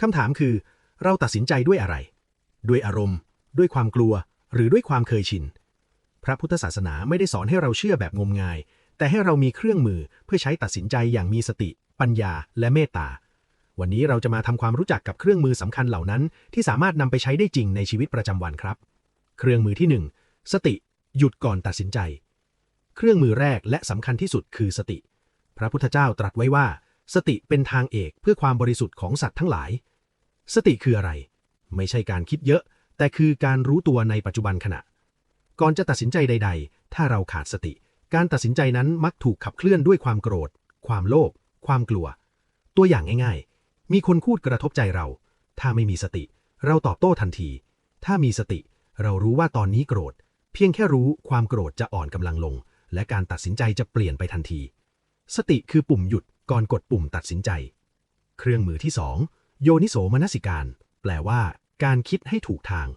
คำถามคือเราตัดสินใจด้วยอะไรด้วยอารมณ์ด้วยความกลัวหรือด้วยความเคยชินพระพุทธศาสนาไม่ได้สอนให้เราเชื่อแบบงมงายแต่ให้เรามีเครื่องมือเพื่อใช้ตัดสินใจอย่างมีสติปัญญาและเมตตาวันนี้เราจะมาทำความรู้จักกับเครื่องมือสำคัญเหล่านั้นที่สามารถนำไปใช้ได้จริงในชีวิตประจำวันครับเครื่องมือที่1สติหยุดก่อนตัดสินใจเครื่องมือแรกและสำคัญที่สุดคือสติพระพุทธเจ้าตรัสไว้ว่าสติเป็นทางเอกเพื่อความบริสุทธิ์ของสัตว์ทั้งหลายสติคืออะไรไม่ใช่การคิดเยอะแต่คือการรู้ตัวในปัจจุบันขณะก่อนจะตัดสินใจใดๆถ้าเราขาดสติการตัดสินใจนั้นมักถูกขับเคลื่อนด้วยความโกรธความโลภความกลัวตัวอย่างง่ายๆมีคนพูดกระทบใจเราถ้าไม่มีสติเราตอบโต้ทันทีถ้ามีสติเรารู้ว่าตอนนี้โกรธเพียงแค่รู้ความโกรธจะอ่อนกำลังลงและการตัดสินใจจะเปลี่ยนไปทันทีสติคือปุ่มหยุดก่อนกดปุ่มตัดสินใจเครื่องมือที่2โยนิโสมนสิการแปลว่าการคิดให้ถูกทาง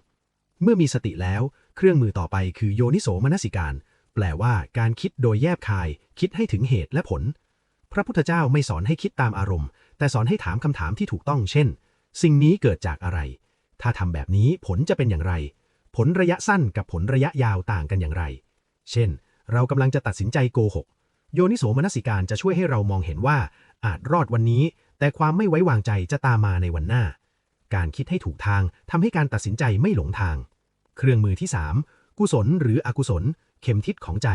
เมื่อมีสติแล้วเครื่องมือต่อไปคือโยนิโสมนสิการแปลว่าการคิดโดยแยบคายคิดให้ถึงเหตุและผลพระพุทธเจ้าไม่สอนให้คิดตามอารมณ์แต่สอนให้ถามคำถามที่ถูกต้องเช่นสิ่งนี้เกิดจากอะไรถ้าทำแบบนี้ผลจะเป็นอย่างไรผลระยะสั้นกับผลระยะยาวต่างกันอย่างไรเช่นเรากำลังจะตัดสินใจโกหกโยนิโสมนสิการจะช่วยให้เรามองเห็นว่าอาจรอดวันนี้แต่ความไม่ไว้วางใจจะตามมาในวันหน้าการคิดให้ถูกทางทำให้การตัดสินใจไม่หลงทางเครื่องมือที่3กุศลหรืออกุศลเข็มทิศของใจ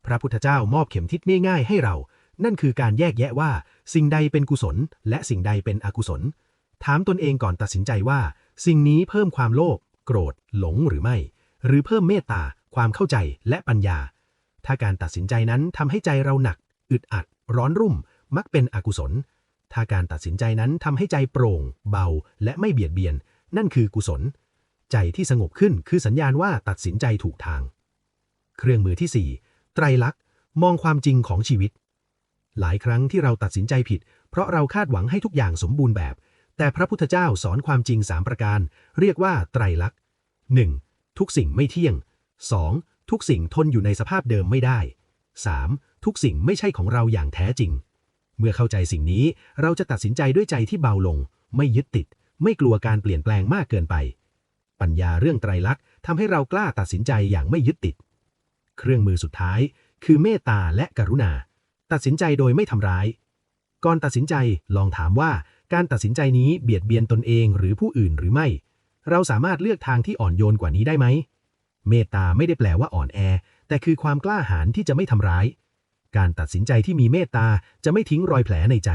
พระพุทธเจ้ามอบเข็มทิศง่ายๆให้เรานั่นคือการแยกแยะว่าสิ่งใดเป็นกุศลและสิ่งใดเป็นอกุศลถามตนเองก่อนตัดสินใจว่าสิ่งนี้เพิ่มความโลภโกรธหลงหรือไม่หรือเพิ่มเมตตาความเข้าใจและปัญญาถ้าการตัดสินใจนั้นทำให้ใจเราหนักอึดอัดร้อนรุ่มมักเป็นอกุศลถ้าการตัดสินใจนั้นทำให้ใจโปร่งเบาและไม่เบียดเบียนนั่นคือกุศลใจที่สงบขึ้นคือสัญญาณว่าตัดสินใจถูกทางเครื่องมือที่4ไตรลักษณ์มองความจริงของชีวิตหลายครั้งที่เราตัดสินใจผิดเพราะเราคาดหวังให้ทุกอย่างสมบูรณ์แบบแต่พระพุทธเจ้าสอนความจริง3ประการเรียกว่าไตรลักษณ์ 1. ทุกสิ่งไม่เที่ยง 2. ทุกสิ่งทนอยู่ในสภาพเดิมไม่ได้ 3. ทุกสิ่งไม่ใช่ของเราอย่างแท้จริงเมื่อเข้าใจสิ่งนี้เราจะตัดสินใจด้วยใจที่เบาลงไม่ยึดติดไม่กลัวการเปลี่ยนแปลงมากเกินไปปัญญาเรื่องไตรลักษณ์ทำให้เรากล้าตัดสินใจอย่างไม่ยึดติดเครื่องมือสุดท้ายคือเมตตาและกรุณาตัดสินใจโดยไม่ทำร้ายก่อนตัดสินใจลองถามว่าการตัดสินใจนี้เบียดเบียนตนเองหรือผู้อื่นหรือไม่เราสามารถเลือกทางที่อ่อนโยนกว่านี้ได้ไหมเมตตาไม่ได้แปลว่าอ่อนแอแต่คือความกล้าหาญที่จะไม่ทำร้ายการตัดสินใจที่มีเมตตาจะไม่ทิ้งรอยแผลในใจ